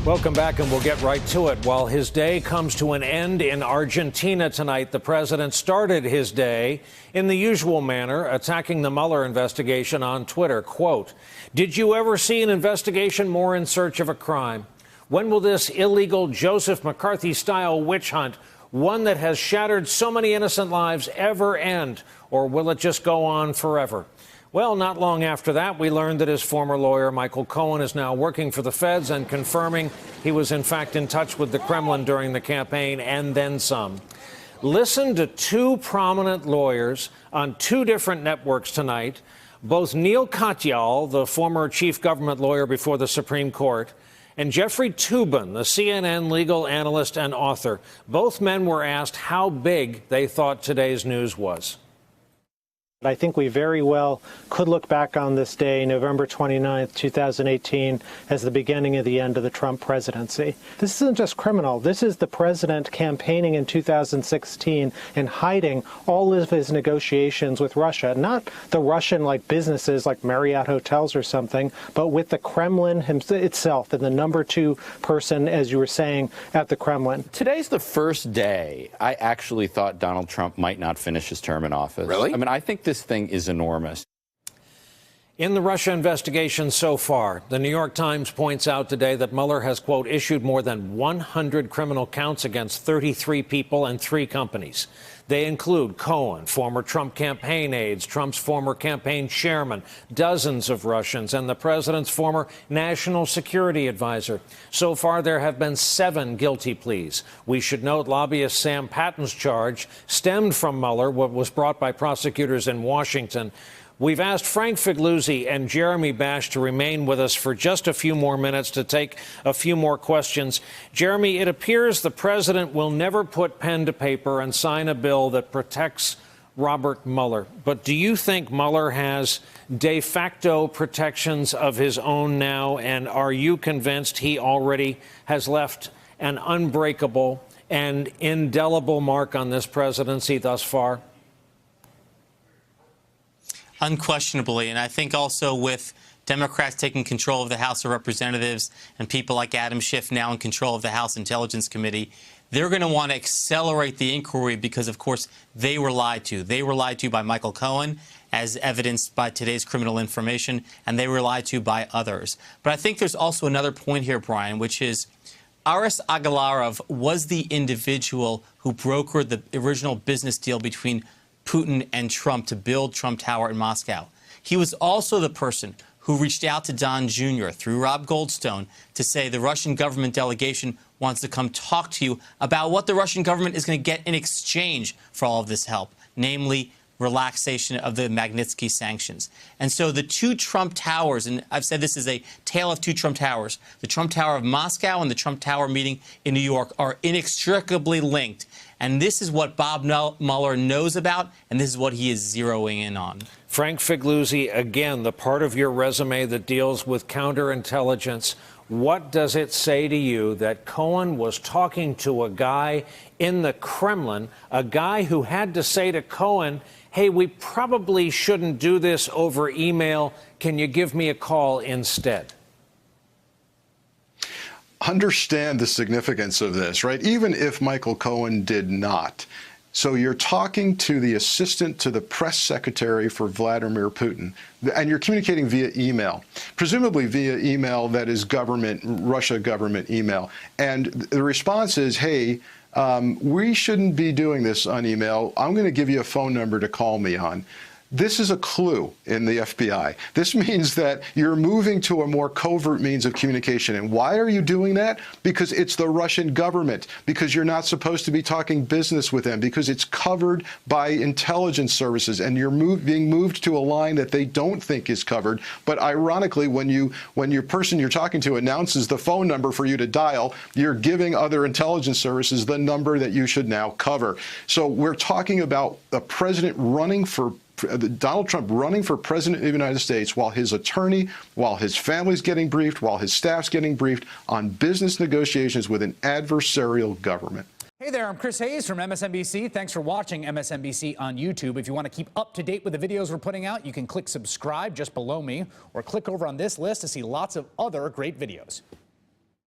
Welcome back, and we'll get right to it. While his day comes to an end in Argentina tonight, the president started his day in the usual manner, attacking the Mueller investigation on Twitter. Quote, "Did you ever see an investigation more in search of a crime? When will this illegal Joseph McCarthy-style witch hunt, one that has shattered so many innocent lives, ever end? Or will it just go on forever?" Well, not long after that, we learned that his former lawyer, Michael Cohen, is now working for the feds and confirming he was in fact in touch with the Kremlin during the campaign and then some. Listen to two prominent lawyers on two different networks tonight. Both Neil Katyal, the former chief government lawyer before the Supreme Court, and Jeffrey Toobin, the CNN legal analyst and author. Both men were asked how big they thought today's news was. I think we very well could look back on this day, November 29th, 2018, as the beginning of the end of the Trump presidency. This isn't just criminal. This is the president campaigning in 2016 and hiding all of his negotiations with Russia, not the Russian-like businesses like Marriott Hotels or something, but with the Kremlin itself and the number two person, as you were saying, at the Kremlin. Today's the first day I actually thought Donald Trump might not finish his term in office. Really? I mean, I think this thing is enormous. In the Russia investigation so far, the New York Times points out today that Mueller has, quote, issued more than 100 criminal counts against 33 people and 3 companies. They include Cohen, former Trump campaign aides, Trump's former campaign chairman, dozens of Russians, and the president's former national security advisor. So far, there have been 7 guilty pleas. We should note lobbyist Sam Patton's charge stemmed from Mueller, what was brought by prosecutors in Washington. We've asked Frank Figliuzzi and Jeremy Bash to remain with us for just a few more minutes to take a few more questions. Jeremy, it appears the president will never put pen to paper and sign a bill that protects Robert Mueller. But do you think Mueller has de facto protections of his own now? And are you convinced he already has left an unbreakable and indelible mark on this presidency thus far? Unquestionably, and I think also with Democrats taking control of the House of Representatives and people like Adam Schiff now in control of the House Intelligence Committee, they're going to want to accelerate the inquiry because, of course, they were lied to. They were lied to by Michael Cohen, as evidenced by today's criminal information, and they were lied to by others. But I think there's also another point here, Brian, which is Aris Agalarov was the individual who brokered the original business deal between Putin and Trump to build Trump Tower in Moscow. He was also the person who reached out to Don Jr. through Rob Goldstone to say the Russian government delegation wants to come talk to you about what the Russian government is going to get in exchange for all of this help, namely relaxation of the Magnitsky sanctions. And so the two Trump towers, and I've said this is a tale of two Trump towers, the Trump Tower of Moscow and the Trump Tower meeting in New York are inextricably linked. And this is what Bob Mueller knows about, and this is what he is zeroing in on. Frank Figliuzzi, again, the part of your resume that deals with counterintelligence. What does it say to you that Cohen was talking to a guy in the Kremlin, a guy who had to say to Cohen, hey, we probably shouldn't do this over email. Can you give me a call instead? Understand the significance of this, right? Even if Michael Cohen did not. So you're talking to the assistant to the press secretary for Vladimir Putin, and you're communicating via email, presumably via email that is government, Russia government email. And the response is, hey, we shouldn't be doing this on email. I'm going to give you a phone number to call me on. This is a clue in the FBI. This means that you're moving to a more covert means of communication. And why are you doing that? Because it's the Russian government, because you're not supposed to be talking business with them, because it's covered by intelligence services, and you're being moved to a line that they don't think is covered. But ironically, when your person you're talking to announces the phone number for you to dial, you're giving other intelligence services the number that you should now cover. So we're talking about a president running for Donald Trump running for president of the United States while his attorney, while his family's getting briefed, while his staff's getting briefed on business negotiations with an adversarial government. Hey there, I'm Chris Hayes from MSNBC. Thanks for watching MSNBC on YouTube. If you want to keep up to date with the videos we're putting out, you can click subscribe just below me or click over on this list to see lots of other great videos.